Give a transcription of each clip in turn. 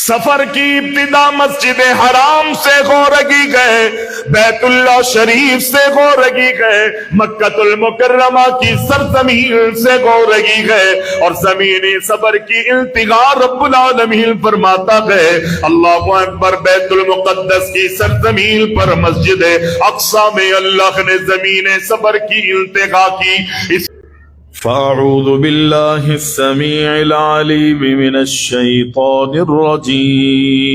سفر کی ابتدا مسجد حرام سے غورگی گئے، بیت اللہ شریف سے غورگی گئے، مکہ المکرمہ کی سرزمین سے غورگی گئے، اور زمین صبر کی التقاء رب العالمین فرماتا گئے۔ اللہ اکبر۔ بیت المقدس کی سرزمین پر مسجد اقصی میں اللہ نے زمین صبر کی التقاء کی۔ فأعوذ بالله السميع العليم من الشيطان الرجيم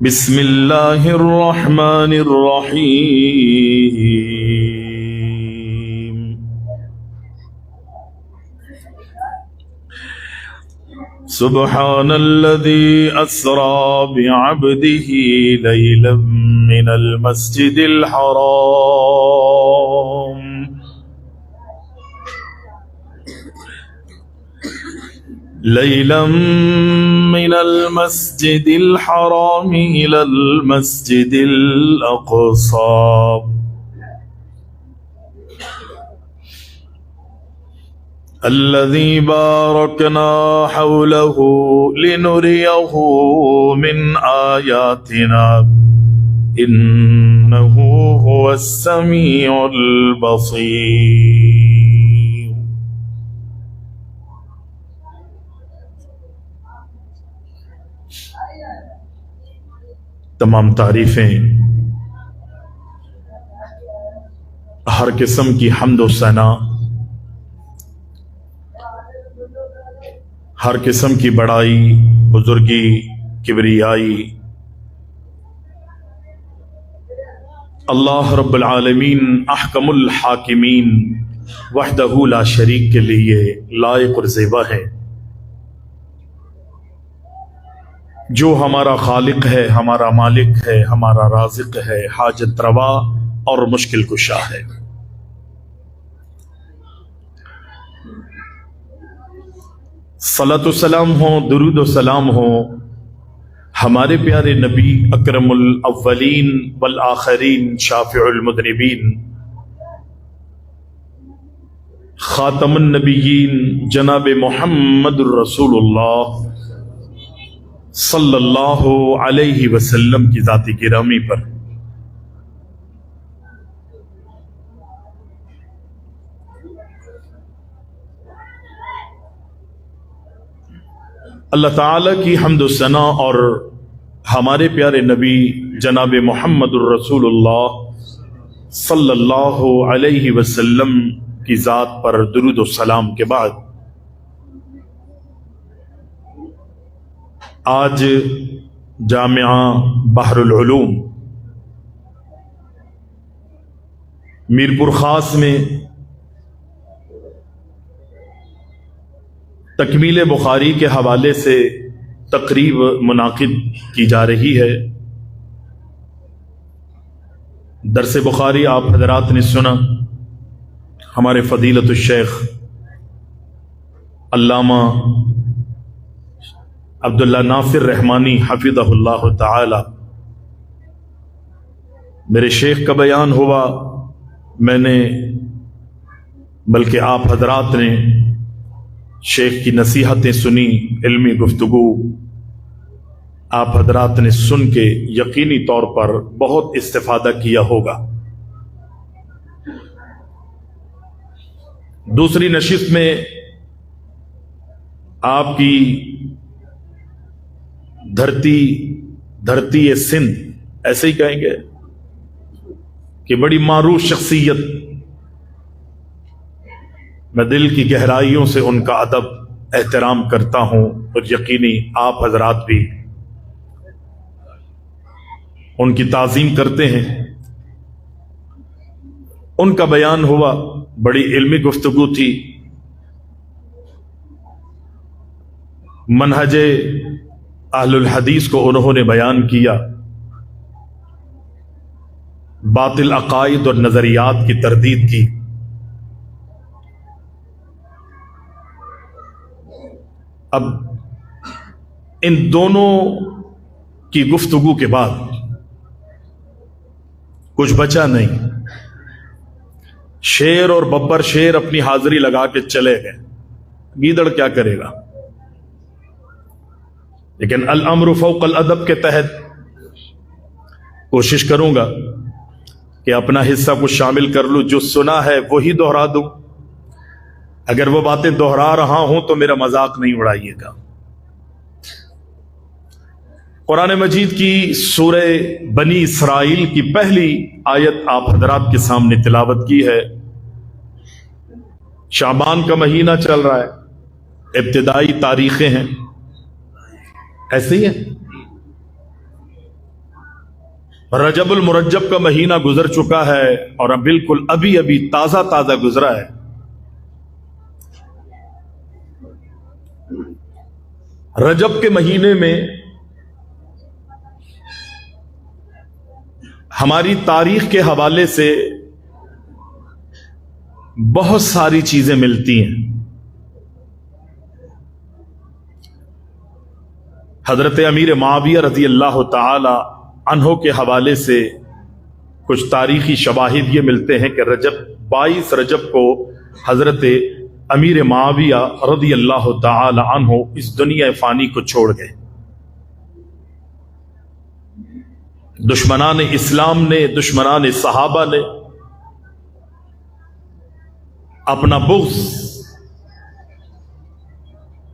بسم الله الرحمن الرحيم سبحان الذي أسرى بعبده ليلا من المسجد الحرام إلى المسجد الأقصى الذي باركنا حوله لنريه من آياتنا إنه هو السميع البصير۔ تمام تعریفیں، ہر قسم کی حمد و ثنا، ہر قسم کی بڑائی، بزرگی، کبریائی اللہ رب العالمین احکم الحاکمین وحدہ لا شریک کے لیے لائق اور زیبا ہے، جو ہمارا خالق ہے، ہمارا مالک ہے، ہمارا رازق ہے، حاجت روا اور مشکل کشا ہے۔ صلاۃ و سلام ہو، درود و سلام ہو ہمارے پیارے نبی اکرم الاولین والآخرین، شافع المذنبین، خاتم النبیین، جناب محمد الرسول اللہ صلی اللہ علیہ وسلم کی ذات گرامی پر۔ اللہ تعالیٰ کی حمد و ثنا اور ہمارے پیارے نبی جناب محمد الرسول اللہ صلی اللہ علیہ وسلم کی ذات پر درود و سلام کے بعد، آج جامعہ بحر العلوم میرپور خاص میں تکمیل بخاری کے حوالے سے تقریب منعقد کی جا رہی ہے۔ درس بخاری آپ حضرات نے سنا، ہمارے فضیلت الشیخ علامہ عبداللہ ناصر رحمانی حفظہ اللہ تعالی، میرے شیخ کا بیان ہوا، میں نے بلکہ آپ حضرات نے شیخ کی نصیحتیں سنی، علمی گفتگو آپ حضرات نے سن کے یقینی طور پر بہت استفادہ کیا ہوگا۔ دوسری نشست میں آپ کی دھرتی سندھ، ایسے ہی کہیں گے کہ بڑی معروف شخصیت، میں دل کی گہرائیوں سے ان کا ادب احترام کرتا ہوں، اور یقینی آپ حضرات بھی ان کی تعظیم کرتے ہیں۔ ان کا بیان ہوا، بڑی علمی گفتگو تھی، منہج اہل الحدیث کو انہوں نے بیان کیا، باطل عقائد اور نظریات کی تردید کی۔ اب ان دونوں کی گفتگو کے بعد کچھ بچا نہیں، شیر اور ببر شیر اپنی حاضری لگا کے چلے گئے، گیدڑ کیا کرے گا؟ لیکن الامر فوق الادب کے تحت کوشش کروں گا کہ اپنا حصہ کچھ شامل کر لوں، جو سنا ہے وہی دوہرا دوں۔ اگر وہ باتیں دوہرا رہا ہوں تو میرا مذاق نہیں اڑائیے گا۔ قرآن مجید کی سورہ بنی اسرائیل کی پہلی آیت آپ حضرات کے سامنے تلاوت کی ہے۔ شعبان کا مہینہ چل رہا ہے، ابتدائی تاریخیں ہیں، ایسے ہی ہے۔ رجب المرجب کا مہینہ گزر چکا ہے اور اب بالکل ابھی تازہ گزرا ہے۔ رجب کے مہینے میں ہماری تاریخ کے حوالے سے بہت ساری چیزیں ملتی ہیں۔ حضرت امیر معاویہ رضی اللہ تعالی عنہ کے حوالے سے کچھ تاریخی شواہد یہ ملتے ہیں کہ 22 رجب کو حضرت امیر معاویہ رضی اللہ تعالی عنہ اس دنیا فانی کو چھوڑ گئے۔ دشمنان اسلام نے، دشمنان صحابہ نے اپنا بغض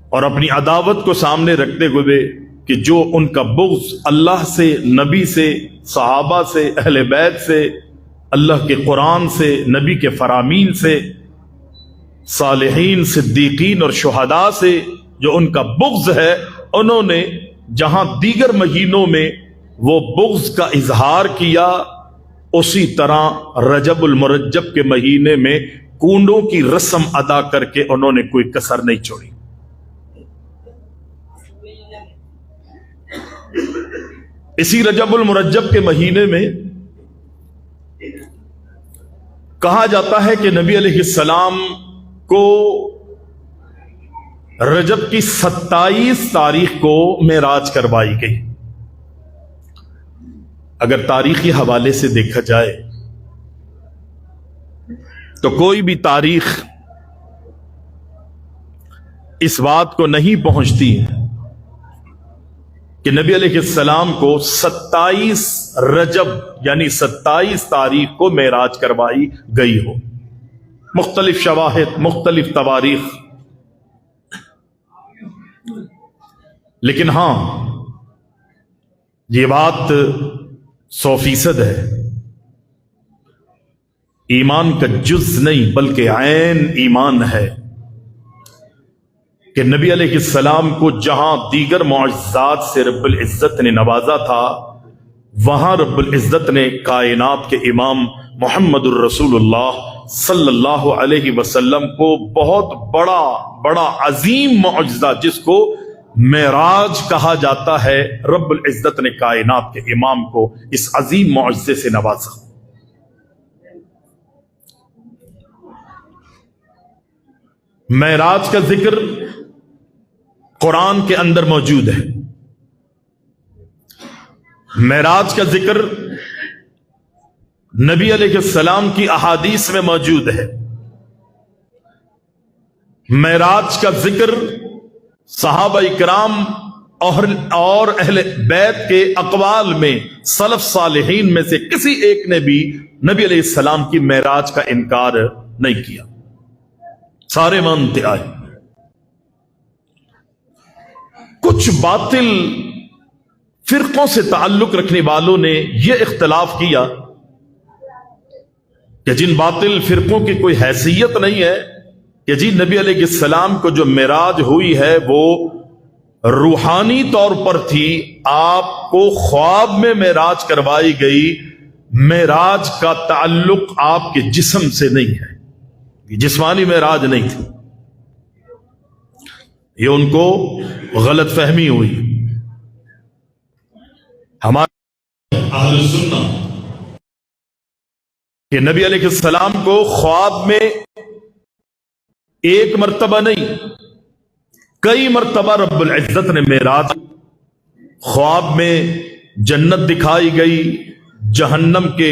اور اپنی عداوت کو سامنے رکھتے ہوئے کہ جو ان کا بغض اللہ سے، نبی سے، صحابہ سے، اہل بیت سے، اللہ کے قرآن سے، نبی کے فرامین سے، صالحین، صدیقین اور شہداء سے جو ان کا بغض ہے، انہوں نے جہاں دیگر مہینوں میں وہ بغض کا اظہار کیا، اسی طرح رجب المرجب کے مہینے میں کونڈوں کی رسم ادا کر کے انہوں نے کوئی کسر نہیں چھوڑی۔ اسی رجب المرجب کے مہینے میں کہا جاتا ہے کہ نبی علیہ السلام کو رجب کی 27 تاریخ کو معراج کروائی گئی۔ اگر تاریخی حوالے سے دیکھا جائے تو کوئی بھی تاریخ اس بات کو نہیں پہنچتی کہ نبی علیہ السلام کو 27 رجب یعنی 27 تاریخ کو معراج کروائی گئی ہو۔ مختلف شواہد، مختلف تواریخ، لیکن ہاں یہ بات 100% ہے، ایمان کا جز نہیں بلکہ عین ایمان ہے کہ نبی علیہ السلام کو جہاں دیگر معجزات سے رب العزت نے نوازا تھا، وہاں رب العزت نے کائنات کے امام محمد الرسول اللہ صلی اللہ علیہ وسلم کو بہت بڑا عظیم معجزہ جس کو معراج کہا جاتا ہے، رب العزت نے کائنات کے امام کو اس عظیم معجزے سے نوازا۔ معراج کا ذکر قرآن کے اندر موجود ہے، معراج کا ذکر نبی علیہ السلام کی احادیث میں موجود ہے، معراج کا ذکر صحابہ اکرام اور اہل بیت کے اقوال میں، سلف صالحین میں سے کسی ایک نے بھی نبی علیہ السلام کی معراج کا انکار نہیں کیا، سارے مانتے آئے۔ کچھ باطل فرقوں سے تعلق رکھنے والوں نے یہ اختلاف کیا کہ جن باطل فرقوں کی کوئی حیثیت نہیں ہے کہ جی نبی علیہ السلام کو جو معراج ہوئی ہے وہ روحانی طور پر تھی، آپ کو خواب میں معراج کروائی گئی، معراج کا تعلق آپ کے جسم سے نہیں ہے، جسمانی معراج نہیں تھی۔ یہ ان کو غلط فہمی ہوئی۔ ہمارے اہل سنت کہ نبی علیہ السلام کو خواب میں ایک مرتبہ نہیں کئی مرتبہ رب العزت نے معراج، خواب میں جنت دکھائی گئی، جہنم کے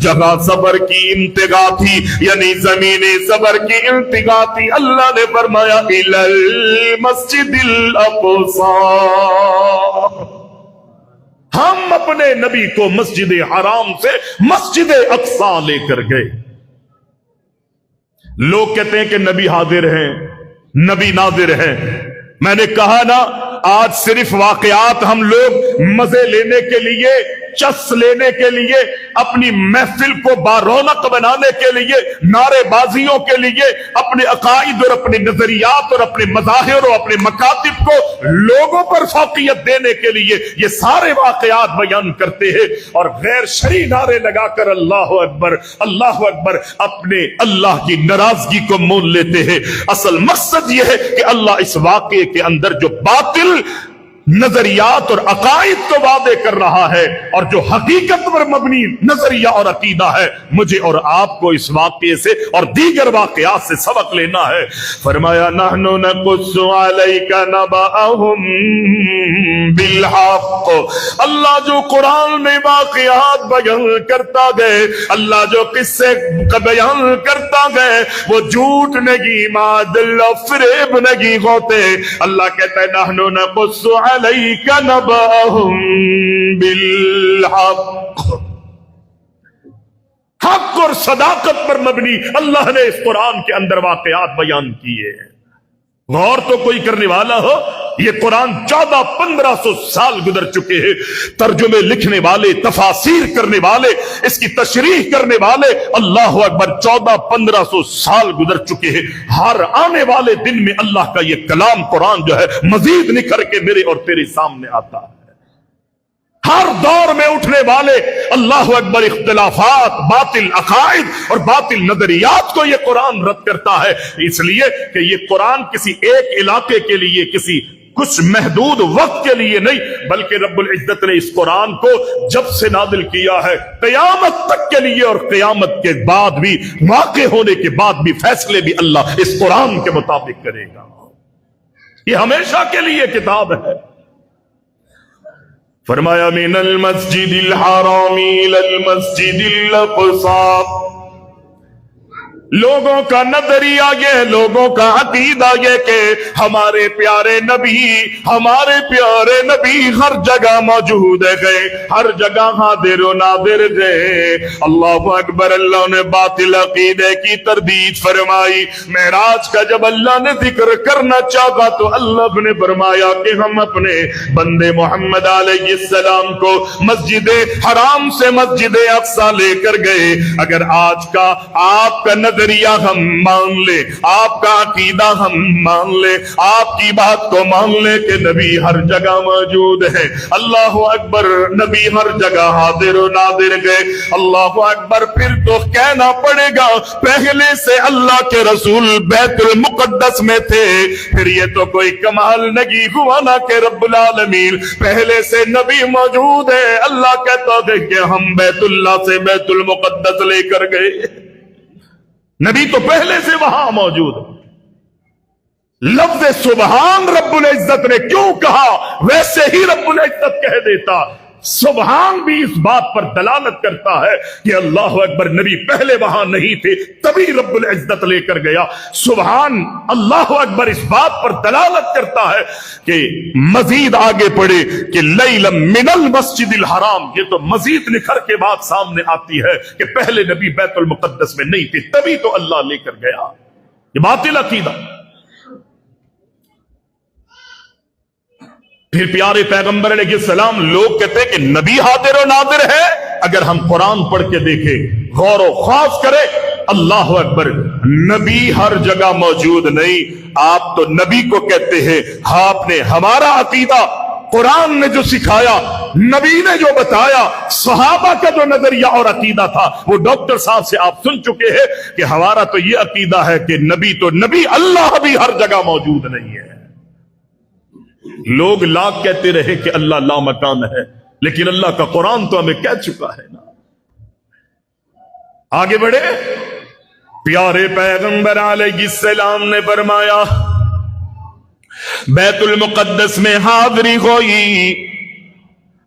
جگہ صبر کی انتہا تھی، یعنی زمین صبر کی انتہا تھی، اللہ نے فرمایا الل مسجد الاقصی، ہم اپنے نبی کو مسجد حرام سے مسجد اقصی لے کر گئے۔ لوگ کہتے ہیں کہ نبی حاضر ہیں، نبی ناظر ہیں۔ میں نے کہا نا، آج صرف واقعات ہم لوگ مزے لینے کے لیے، چس لینے کے لیے، اپنی محفل کو بارونق بنانے کے لیے، نعرے بازیوں کے لیے، اپنے عقائد اور اپنے نظریات اور اپنے مظاہر اور اپنے مکاتب کو لوگوں پر فوقیت دینے کے لیے یہ سارے واقعات بیان کرتے ہیں، اور غیر شرعی نعرے لگا کر اللہ اکبر اللہ اکبر اپنے اللہ کی ناراضگی کو مول لیتے ہیں۔ اصل مقصد یہ ہے کہ اللہ اس واقعے کے اندر جو باطل نظریات اور عقائد کو وعدے کر رہا ہے، اور جو حقیقت پر مبنی نظریہ اور عقیدہ ہے، مجھے اور آپ کو اس واقعے سے اور دیگر واقعات سے سبق لینا ہے۔ فرمایا نحن نقص علیک نبأہم بالحق، اللہ جو قرآن میں واقعات بیان کرتا گئے، اللہ جو قصے بیان کرتا گئے، وہ جھوٹ نہیں، معدل و فریب نہیں ہوتے۔ اللہ کہتا ہے نحن نقص علیک نبأہم بالحق، حق اور صداقت پر مبنی اللہ نے اس قرآن کے اندر واقعات بیان کیے ہیں۔ غور تو کوئی کرنے والا ہو، یہ قرآن 1400-1500 سال گزر چکے ہیں، ترجمے لکھنے والے، تفاسیر کرنے والے، اس کی تشریح کرنے والے، اللہ اکبر 1400-1500 سال گزر چکے ہیں۔ ہر آنے والے دن میں اللہ کا یہ کلام قرآن جو ہے مزید نکھر کے میرے اور تیرے سامنے آتا ہے۔ ہر دور میں اٹھنے والے اللہ اکبر اختلافات، باطل عقائد اور باطل نظریات کو یہ قرآن رد کرتا ہے، اس لیے کہ یہ قرآن کسی ایک علاقے کے لیے، کسی کچھ محدود وقت کے لیے نہیں، بلکہ رب العزت نے اس قرآن کو جب سے نازل کیا ہے قیامت تک کے لیے، اور قیامت کے بعد بھی، واقع ہونے کے بعد بھی فیصلے بھی اللہ اس قرآن کے مطابق کرے گا۔ یہ ہمیشہ کے لیے کتاب ہے۔ فرمایا من المسجد الحرام الى المسجد الاقصى، لوگوں کا نظریہ یہ، لوگوں کا عقیدہ یہ کہ ہمارے پیارے نبی ہر جگہ موجود گئے، ہر جگہ حاضر و ناظر گئے۔ اللہ اکبر، اللہ نے باطل عقیدے کی تردید فرمائی۔ معراج کا جب اللہ نے ذکر کرنا چاہا تو اللہ نے فرمایا کہ ہم اپنے بندے محمد علیہ السلام کو مسجد حرام سے مسجد اقصی لے کر گئے۔ اگر آج کا آپ کا نظریہ ہم مان لے، آپ کا عقیدہ ہم مان لے، آپ کی بات کو مان لے کہ نبی ہر جگہ موجود ہے، اللہ اکبر، نبی ہر جگہ حاضر و ناظر گئے، اللہ اکبر، پھر تو کہنا پڑے گا پہلے سے اللہ کے رسول بیت المقدس میں تھے۔ پھر یہ تو کوئی کمال نہیں ہوا نا کہ رب العالمین پہلے سے نبی موجود ہے، اللہ کہتا ہے کہ ہم بیت اللہ سے بیت المقدس لے کر گئے۔ نبی تو پہلے سے وہاں موجود۔ لفظ سبحان رب العزت نے کیوں کہا، ویسے ہی رب العزت کہہ دیتا۔ سبحان بھی اس بات پر دلالت کرتا ہے کہ اللہ اکبر، نبی پہلے وہاں نہیں تھے تبھی رب العزت لے کر گیا۔ سبحان اللہ اکبر اس بات پر دلالت کرتا ہے کہ مزید آگے پڑھے کہ لیلا من المسجد الحرام، یہ تو مزید نکھر کے بات سامنے آتی ہے کہ پہلے نبی بیت المقدس میں نہیں تھے تبھی تو اللہ لے کر گیا۔ یہ باطل عقیدہ۔ پھر پیارے پیغمبر علیہ السلام، لوگ کہتے ہیں کہ نبی حاضر و ناظر ہے۔ اگر ہم قرآن پڑھ کے دیکھیں، غور و خوض کریں، اللہ اکبر، نبی ہر جگہ موجود نہیں۔ آپ تو نبی کو کہتے ہیں، آپ نے ہمارا عقیدہ، قرآن نے جو سکھایا، نبی نے جو بتایا، صحابہ کا جو نظریہ اور عقیدہ تھا، وہ ڈاکٹر صاحب سے آپ سن چکے ہیں کہ ہمارا تو یہ عقیدہ ہے کہ نبی تو نبی، اللہ بھی ہر جگہ موجود نہیں ہے۔ لوگ لاکھ کہتے رہے کہ اللہ لا مکان ہے، لیکن اللہ کا قرآن تو ہمیں کہہ چکا ہے نا۔ آگے بڑھے، پیارے پیغمبر علیہ السلام نے فرمایا بیت المقدس میں حاضری ہوئی،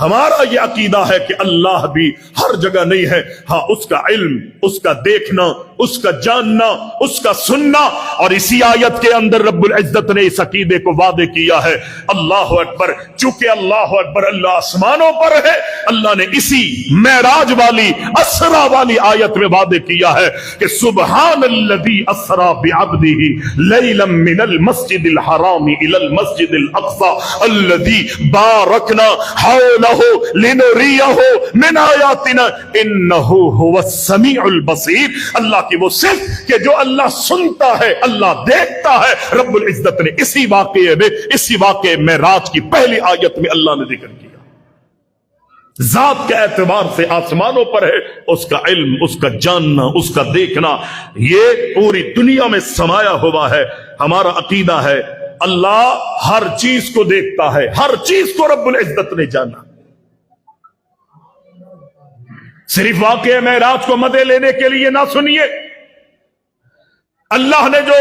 ہمارا یہ عقیدہ ہے کہ اللہ بھی ہر جگہ نہیں ہے، ہاں اس کا علم، اس کا دیکھنا، اس کا جاننا، اس کا سننا، اور اسی آیت کے اندر رب العزت نے اس عقیدے کو واضح کیا ہے۔ اللہ اکبر، چونکہ اللہ اکبر اللہ آسمانوں پر ہے، اللہ نے اسی معراج والی اسرا والی آیت میں واضح کیا ہے کہ سبحان الذی اسرا بعبدہ لیلا من المسجد الحرام الى المسجد الاقصى الذی بارکنا حولہ لنریہ من آیاتنا انہ هو السمیع البصیر۔ اللہ کی وہ صفت کہ جو اللہ سنتا ہے، اللہ دیکھتا ہے، رب العزت نے اسی واقعے معراج کی پہلی آیت میں اللہ نے ذکر کیا۔ ذات کے اعتبار سے آسمانوں پر ہے، اس کا علم، اس کا جاننا، اس کا دیکھنا، یہ پوری دنیا میں سمایا ہوا ہے۔ ہمارا عقیدہ ہے اللہ ہر چیز کو دیکھتا ہے، ہر چیز کو رب العزت نے جانا۔ صرف واقعہ معراج کو مدے لینے کے لیے نہ سنیے، اللہ نے جو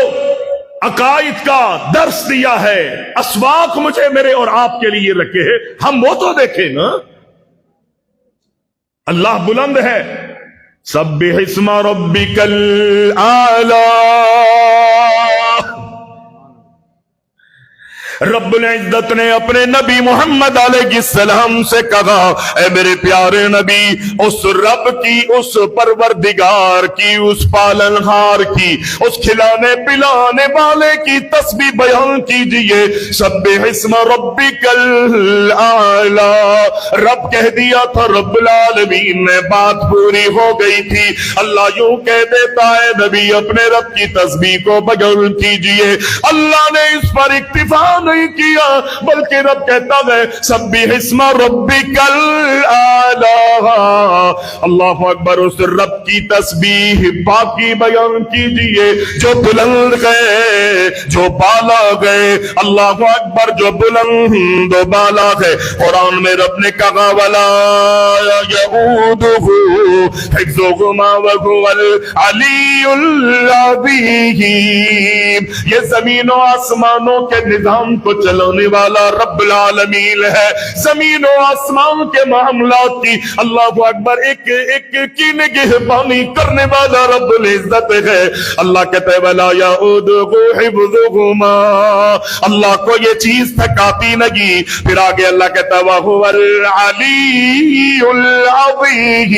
عقائد کا درس دیا ہے، اسباق مجھے میرے اور آپ کے لیے رکھے ہیں، ہم وہ تو دیکھیں نا۔ اللہ بلند ہے، سبح اسم ربک الاعلی۔ رب العزت نے اپنے نبی محمد علیہ السلام سے کہا، اے میرے پیارے نبی، اس رب کی، اس پروردگار کی، اس پالنہار کی، اس کھلانے پلانے والے کی تسبیح بیان کیجئے۔ سبح اسم ربک الاعلی، رب کہہ دیا تھا، رب العالمین نے بات پوری ہو گئی تھی۔ اللہ یوں کہہ دیتا ہے نبی اپنے رب کی تسبیح کو بیان کیجئے۔ اللہ نے اس پر اکتفا نہیں کیا، بلکہ رب کہتا ہے سبح اسم ربک الاعلی۔ اللہ اکبر، اس رب کی تسبیح پاکی بیان کیجئے جو بلند گئے، جو بالا گئے۔ اللہ اکبر، جو بلند و بالا ہے۔ قرآن میں رب نے کہا ولا یعودہ حفظہما وہو العلی العظیم۔ یہ زمین و آسمانوں کے نظام کو چلانے والا رب العالمین ہے، زمین و آسمان کے معاملات کی اللہ اکبر ایک کی نگہبانی کرنے والا رب العزت ہے۔ اللہ کہتے ہیں ولا یعودہ حفظہما، اللہ کو یہ چیز تھکاتی نہیں۔ پھر آگے اللہ کہتا ہے وہو العلی العظیم۔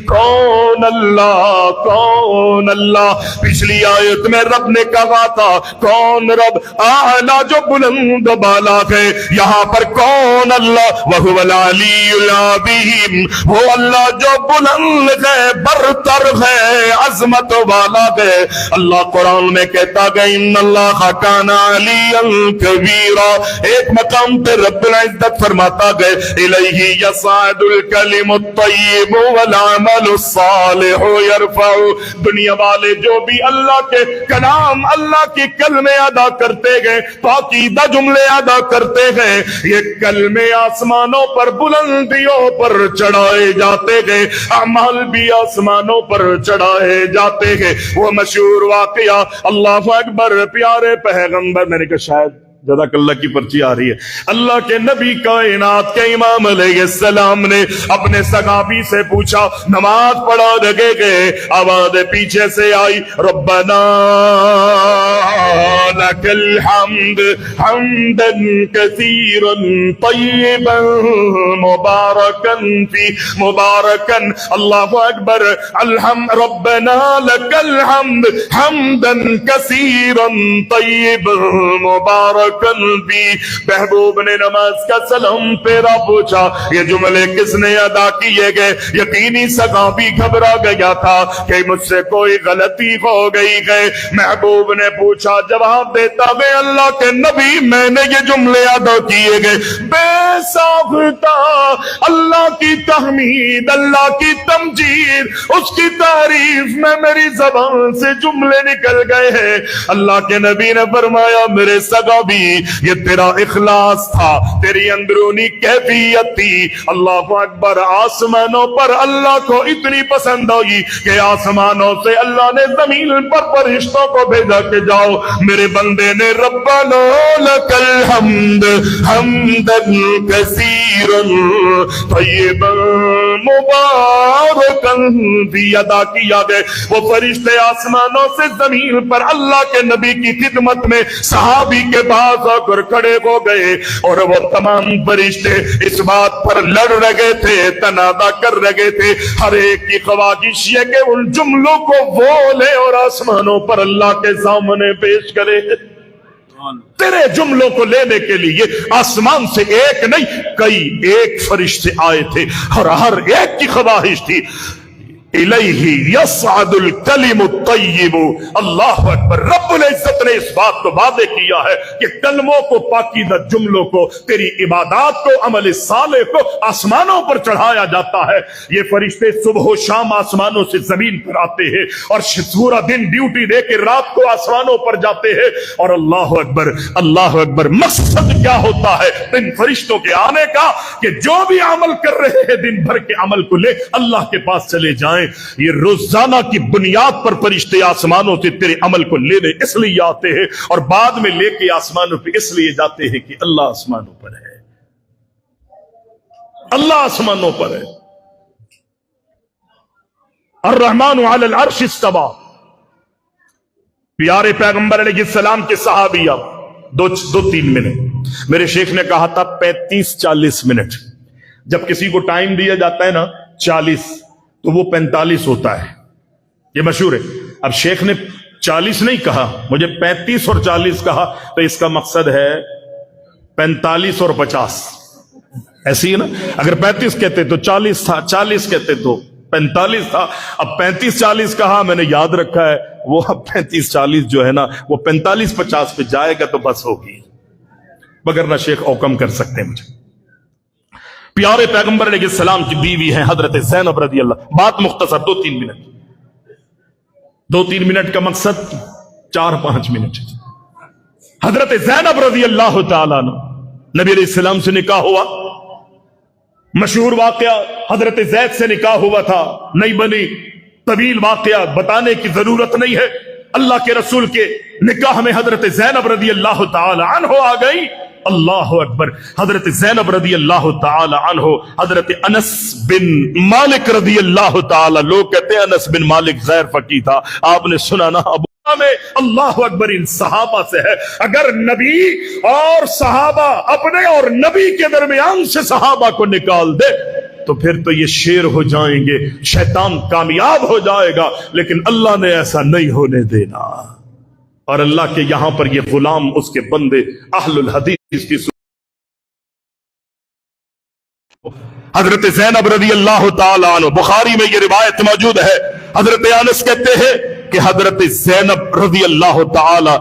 کون اللہ؟ کون اللہ؟ پچھلی آیت میں رب نے کہا تھا کون رب؟ اعلیٰ، جو بلند بالا ہے۔ یہاں پر کون اللہ؟ وہو العلی العظیم، وہ اللہ جو بلند ہے، برتر ہے، عظمت والا ہے۔ اللہ قرآن میں کہتا ہے ان اللہ کان علیا کبیرا۔ ایک مقام پہ رب العزت فرماتا ہے الیہ یصعد الکلم الطیب والعمل الصالح یرفع۔ دنیا والے جو بھی اللہ کے کلام، اللہ کی کلمے ادا کرتے گئے، پاکیزہ جملے ادا کرتے گئے، یہ کلمے آسمانوں پر بلندیوں پر چڑھائے جاتے گئے، اعمال بھی آسمانوں پر چڑھائے جاتے گئے۔ وہ مشہور واقعہ، اللہ اکبر، پیارے پیغمبر، میں نے کہا شاید جزاک اللہ کی پرچی آ رہی ہے، اللہ کے نبی کائنات کے امام علیہ السلام نے اپنے صحابی سے پوچھا، نماز پڑھا لگے گئے، آواز پیچھے سے آئی ربنا لک الحمد حمدا کثیرا طیبا مبارکا فی مبارکا۔ اللہ اکبر، ربنا لک الحمد حمدا کثیرا طیبا مبارکا بھی۔ محبوب نے نماز کا سلام پھیرا، پوچھا یہ جملے کس نے ادا کیے گئے؟ یقینی صحابی گھبرا گیا تھا کہ مجھ سے کوئی غلطی ہو گئی ہے۔ محبوب نے پوچھا، جواب دیتا ہے اللہ کے نبی میں نے یہ جملے ادا کیے گئے، بے ساختہ اللہ کی تحمید، اللہ کی تمجید، اس کی تعریف میں میری زبان سے جملے نکل گئے ہیں۔ اللہ کے نبی نے فرمایا میرے صحابی یہ تیرا اخلاص تھا، تیری اندرونی کیفیت تھی۔ اللہ اکبر، آسمانوں پر اللہ کو اتنی پسند ہوئی کہ آسمانوں سے اللہ نے زمین پر فرشتوں کو بھیجا کہ جاؤ میرے بندے نے ربنا لک الحمد حمدا کثیرا طیبا مبارکا فی ادا کیا گئے۔ وہ فرشتے آسمانوں سے زمین پر اللہ کے نبی کی خدمت میں صحابی کے پاس آ کر کھڑے ہو گئے، اور وہ تمام فرشتے اس بات پر لڑ رہے تھے، تنازع کر رہے تھے، ہر ایک کی خواہش یہ کہ ان جملوں کو وہ لے اور آسمانوں پر اللہ کے سامنے پیش کرے۔ تیرے جملوں کو لینے کے لیے آسمان سے ایک نہیں کئی ایک فرشتے آئے تھے، اور ہر ایک کی خواہش تھی الیہ یصعد الکلم الطیب۔ اللہ اکبر، رب العزت نے اس بات کو واضح کیا ہے کہ کلموں کو، پاکیزہ جملوں کو، تیری عبادات کو، عمل صالح کو آسمانوں پر چڑھایا جاتا ہے۔ یہ فرشتے صبح و شام آسمانوں سے زمین پر آتے ہیں، اور پورا دن ڈیوٹی دے کے رات کو آسمانوں پر جاتے ہیں۔ اور اللہ اکبر، اللہ اکبر، مقصد کیا ہوتا ہے ان فرشتوں کے آنے کا؟ کہ جو بھی عمل کر رہے ہیں دن بھر کے عمل کو لے اللہ کے پاس چلے جائیں۔ یہ روزانہ کی بنیاد پر فرشتے آسمانوں سے تیرے عمل کو لینے اس لیے آتے ہیں، اور بعد میں لے کے آسمانوں پہ اس لیے جاتے ہیں کہ اللہ آسمانوں پر ہے، اللہ آسمانوں پر ہے۔ الرحمن علی العرش استوى، پیارے پیغمبر علیہ السلام کے صحابی، اب دو تین منٹ، میرے شیخ نے کہا تھا 35-40 منٹ۔ جب کسی کو ٹائم دیا جاتا ہے نا 40 تو وہ 45 ہوتا ہے، یہ مشہور ہے۔ اب شیخ نے 40 نہیں کہا، مجھے 35 اور 40 کہا، تو اس کا مقصد ہے 45 اور 50، ایسی ہے نا۔ اگر 35 کہتے تو 40 تھا، 40 کہتے تو 45 تھا۔ اب 35-40 کہا، میں نے یاد رکھا ہے، وہ اب 35-40 جو ہے نا وہ 45-50 پہ جائے گا تو بس ہوگی، مگر نہ شیخ اوکم کر سکتے ہیں مجھے۔ پیارے پیغمبر علیہ السلام کی بیوی ہیں حضرت زینب رضی اللہ، بات مختصر 2-3 منٹ، 2-3 منٹ کا مقصد 4-5 منٹ۔ حضرت زینب رضی اللہ تعالیٰ عنہ، نبی علیہ السلام سے نکاح ہوا، مشہور واقعہ، حضرت زید سے نکاح ہوا تھا، نہیں بنی، طویل واقعہ، بتانے کی ضرورت نہیں ہے۔ اللہ کے رسول کے نکاح میں حضرت زینب رضی اللہ تعالی عنہ آ گئی۔ اللہ اکبر، حضرت زینب رضی اللہ تعالی عنہ حضرت انس بن مالک رضی اللہ تعالی، لوگ کہتے ہیں انس بن مالک غیر فقیہ تھا، آپ نے سنا نا، ابو میں اللہ اکبر ان صحابہ سے ہے۔ اگر نبی اور صحابہ اپنے اور نبی کے درمیان سے صحابہ کو نکال دے تو پھر تو یہ شیر ہو جائیں گے، شیطان کامیاب ہو جائے گا، لیکن اللہ نے ایسا نہیں ہونے دینا۔ اور اللہ کے یہاں پر یہ غلام، اس کے بندے اہل الحدیث کی حضرت زینب رضی اللہ تعالی عنہ، بخاری میں یہ روایت موجود ہے، حضرت انس کہتے ہیں کہ حضرت زینب رضی اللہ تعالی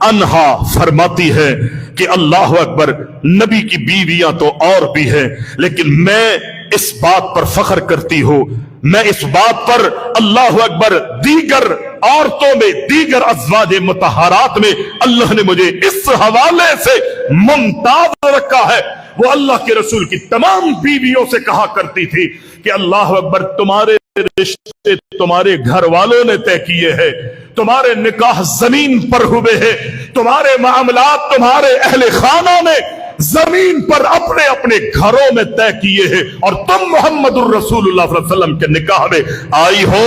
عنہا فرماتی ہے کہ اللہ اکبر، نبی کی بیویاں تو اور بھی ہیں، لیکن میں اس بات پر فخر کرتی ہوں، میں اس بات پر اللہ اکبر، دیگر عورتوں میں، دیگر ازواج مطہرات میں اللہ نے مجھے اس حوالے سے ممتاز رکھا ہے۔ وہ اللہ کے رسول کی تمام بیویوں سے کہا کرتی تھی کہ اللہ اکبر، تمہارے رشتے تمہارے گھر والوں نے طے کیے ہیں، تمہارے نکاح زمین پر ہوئے ہیں، تمہارے معاملات تمہارے اہل خانہ نے زمین پر اپنے اپنے گھروں میں طے کیے ہیں، اور تم محمد الرسول اللہ صلی اللہ علیہ وسلم کے نکاح میں آئی ہو۔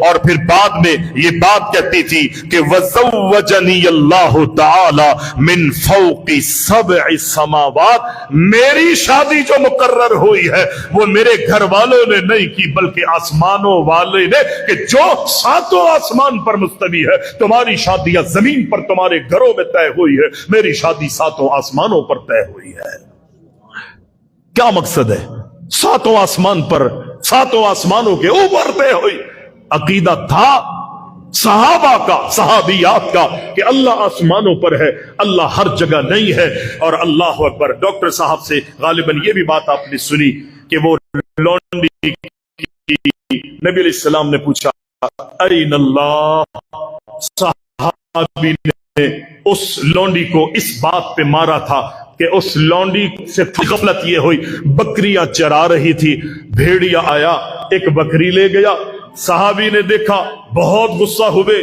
اور پھر بعد میں یہ بات کہتی تھی کہ وَزَوَّجَنِي اللَّهُ تَعَالَى مِن فَوْقِ سَبْعِ سَمَاوَاتٍ، میری شادی جو مقرر ہوئی ہے وہ میرے گھر والوں نے نہیں کی بلکہ آسمانوں والے نے، کہ جو 7 آسمان پر مستوی ہے، تمہاری شادیاں زمین پر تمہارے گھروں میں طے ہوئی ہے، میری شادی 7 آسمانوں پر طے ہوئی ہے۔ کیا مقصد ہے؟ 7 آسمان پر، 7 آسمانوں کے اوپر طے ہوئی۔ عقیدہ تھا صحابہ کا، صحابیات کا، کہ اللہ آسمانوں پر ہے، اللہ ہر جگہ نہیں ہے۔ اور اللہ اکبر، ڈاکٹر صاحب سے غالباً یہ بھی بات آپ نے سنی کہ وہ لونڈی کی نبی علیہ السلام نے پوچھا این اللہ، صحابی نے اس لونڈی کو اس بات پہ مارا تھا کہ اس لونڈی سے غفلت یہ ہوئی، بکریاں چرا رہی تھی، بھیڑیا آیا ایک بکری لے گیا، صحابی نے دیکھا، بہت غصہ ہوئے،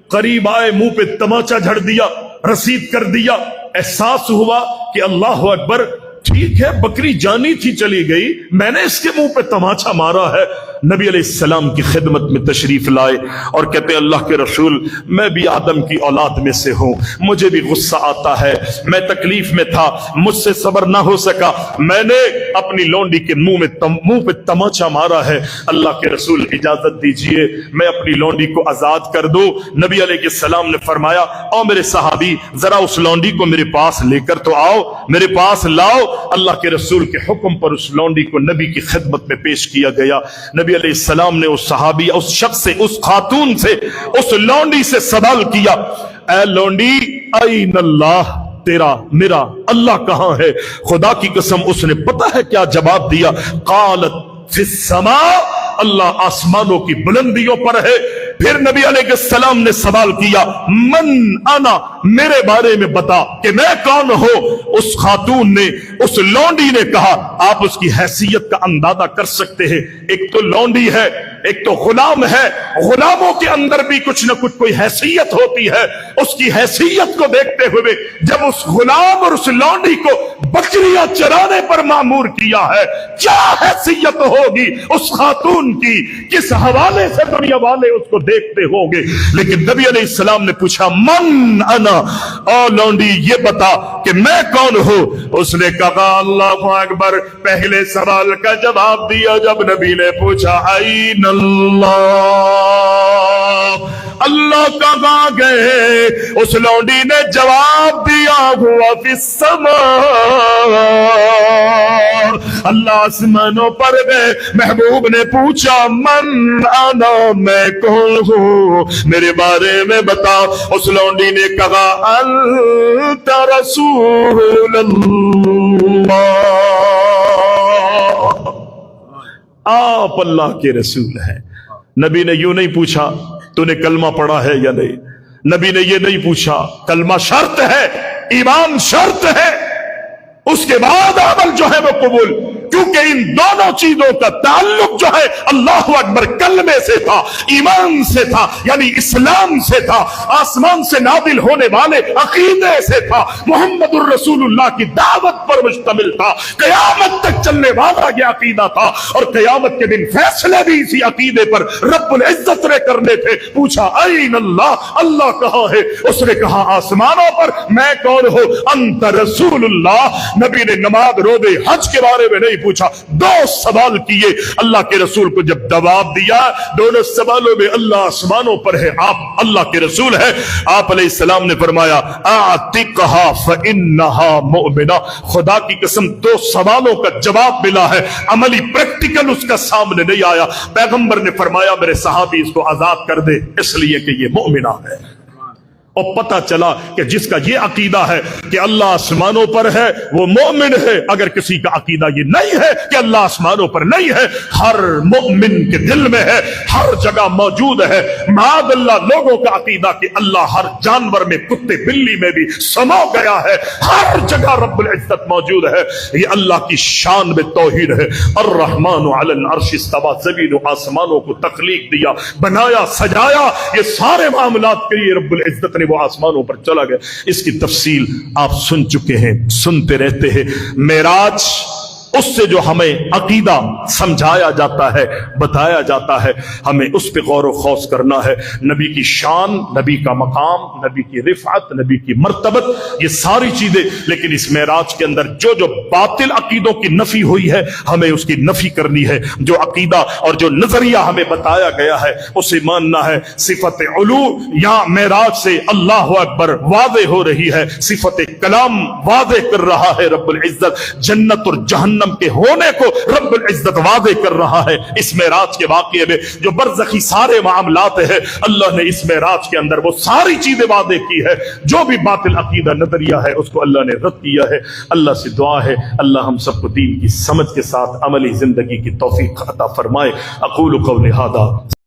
قریب آئے، منہ پہ تماچا جھڑ دیا، رسید کر دیا، احساس ہوا کہ اللہ اکبر، ٹھیک ہے بکری جانی تھی چلی گئی، میں نے اس کے منہ پہ تماچا مارا ہے۔ نبی علیہ السلام کی خدمت میں تشریف لائے اور کہتے ہیں اللہ کے رسول، میں بھی آدم کی اولاد میں سے ہوں، مجھے بھی غصہ آتا ہے، میں تکلیف میں تھا، مجھ سے صبر نہ ہو سکا، میں نے اپنی لونڈی کے منہ پہ تماچا مارا ہے، اللہ کے رسول اجازت دیجئے میں اپنی لونڈی کو آزاد کر دوں۔ نبی علیہ السلام نے فرمایا، او میرے صحابی، ذرا اس لونڈی کو میرے پاس لے کر تو آؤ، میرے پاس لاؤ۔ اللہ کے رسول کے حکم پر اس لونڈی کو نبی کی خدمت میں پیش کیا گیا۔ نبی علیہ السلام نے اس صحابی، اس شخص سے، اس خاتون سے، اس لونڈی سے سوال کیا، اے لونڈی، این اللہ، تیرا میرا اللہ کہاں ہے؟ خدا کی قسم اس نے پتہ ہے کیا جواب دیا؟ قالت فی السماء، اللہ آسمانوں کی بلندیوں پر ہے۔ پھر نبی علیہ السلام نے سوال کیا، من انا، میرے بارے میں بتا کہ میں کون ہوں؟ اس خاتون نے، اس لونڈی نے کہا، آپ اس کی حیثیت کا اندازہ کر سکتے ہیں، ایک تو لونڈی ہے، ایک تو غلام ہے، غلاموں کے اندر بھی کچھ نہ کچھ کوئی حیثیت ہوتی ہے۔ اس کی حیثیت کو دیکھتے ہوئے جب اس غلام اور اس لونڈی کو بکریاں چرانے پر مامور کیا ہے، کیا حیثیت ہوگی اس خاتون کی، کس حوالے سے دنیا والے اس کو دیکھتے ہوں گے۔ لیکن نبی علیہ السلام نے پوچھا، من انا، او لونڈی یہ بتا کہ میں کون ہوں؟ اس نے کہا، اللہ اکبر، پہلے سوال کا جواب دیا جب نبی نے پوچھا، این اللہ، اللہ کہاں گئے؟ اس لونڈی نے جواب دیا، ہوا فی السماء، اللہ آسمانوں پر گئے۔ محبوب نے پوچھا، من انا، میں کون ہوں؟ میرے بارے میں بتا۔ اس لونڈی نے کہا، انت رسول اللہ، آپ اللہ کے رسول ہیں۔ نبی نے یوں نہیں پوچھا تو نے کلمہ پڑھا ہے یا نہیں، نبی نے یہ نہیں پوچھا، کلمہ شرط ہے، ایمان شرط ہے، اس کے بعد عمل جو ہے وہ قبول، کیونکہ ان دونوں چیزوں کا تعلق جو ہے اللہ اکبر کلمے سے تھا، ایمان سے تھا، یعنی اسلام سے تھا، آسمان سے نازل ہونے والے عقیدے سے تھا، محمد الرسول اللہ کی دعوت پر مشتمل تھا، قیامت تک چلنے والا یہ عقیدہ تھا، اور قیامت کے دن فیصلے بھی اسی عقیدے پر رب العزت نے کرنے تھے۔ پوچھا، این اللہ، اللہ کہاں ہے؟ اس نے کہا، آسمانوں پر۔ میں کون ہوں؟ انت رسول اللہ۔ نبی نے نماز، روزے، حج کے بارے میں نہیں پوچھا، دو سوال کیے۔ اللہ کے رسول کو جب جواب دیا دونوں سوالوں میں اللہ آسمانوں پر ہے، آپ اللہ کے رسول ہے، آپ علیہ السلام نے فرمایا، اعتقھا فانھا مؤمنہ۔ خدا کی قسم دو سوالوں کا جواب ملا ہے، عملی پریکٹیکل اس کا سامنے نہیں آیا۔ پیغمبر نے فرمایا، میرے صحابی اس کو آزاد کر دے، اس لیے کہ یہ مؤمنہ ہے۔ اور پتہ چلا کہ جس کا یہ عقیدہ ہے کہ اللہ آسمانوں پر ہے وہ مومن ہے۔ اگر کسی کا عقیدہ یہ نہیں ہے کہ اللہ آسمانوں پر نہیں ہے، ہر مومن کے دل میں ہے، ہر جگہ موجود ہے۔ معاذ اللہ لوگوں کا عقیدہ کہ اللہ ہر جانور میں، کتے بلی میں بھی سما گیا ہے، ہر جگہ رب العزت موجود ہے، یہ اللہ کی شان میں توحید ہے۔ الرحمن علی العرش استوى، زمین و آسمانوں کو تخلیق دیا، بنایا، سجایا، یہ سارے معاملات کے لیے رب العزت وہ آسمانوں پر چلا گیا۔ اس کی تفصیل آپ سن چکے ہیں، سنتے رہتے ہیں۔ معراج، اس سے جو ہمیں عقیدہ سمجھایا جاتا ہے، بتایا جاتا ہے، ہمیں اس پہ غور و خوض کرنا ہے۔ نبی کی شان، نبی کا مقام، نبی کی رفعت، نبی کی مرتبت، یہ ساری چیزیں، لیکن اس معراج کے اندر جو جو باطل عقیدوں کی نفی ہوئی ہے ہمیں اس کی نفی کرنی ہے۔ جو عقیدہ اور جو نظریہ ہمیں بتایا گیا ہے اسے ماننا ہے۔ صفت علو یا معراج سے اللہ اکبر واضح ہو رہی ہے، صفت کلام واضح کر رہا ہے رب العزت، جنت اور جہنم کے ہونے کو رب العزت واضح کر رہا ہے۔ اس معراج کے واقعے میں جو برزخی سارے معاملات ہیں، اللہ نے اس معراج کے اندر وہ ساری چیزیں واضح کی ہے۔ جو بھی باطل عقیدہ نظریہ ہے اس کو اللہ نے رد کیا ہے۔ اللہ سے دعا ہے اللہ ہم سب کو دین کی سمجھ کے ساتھ عملی زندگی کی توفیق عطا فرمائے۔ اقول قولی ھذا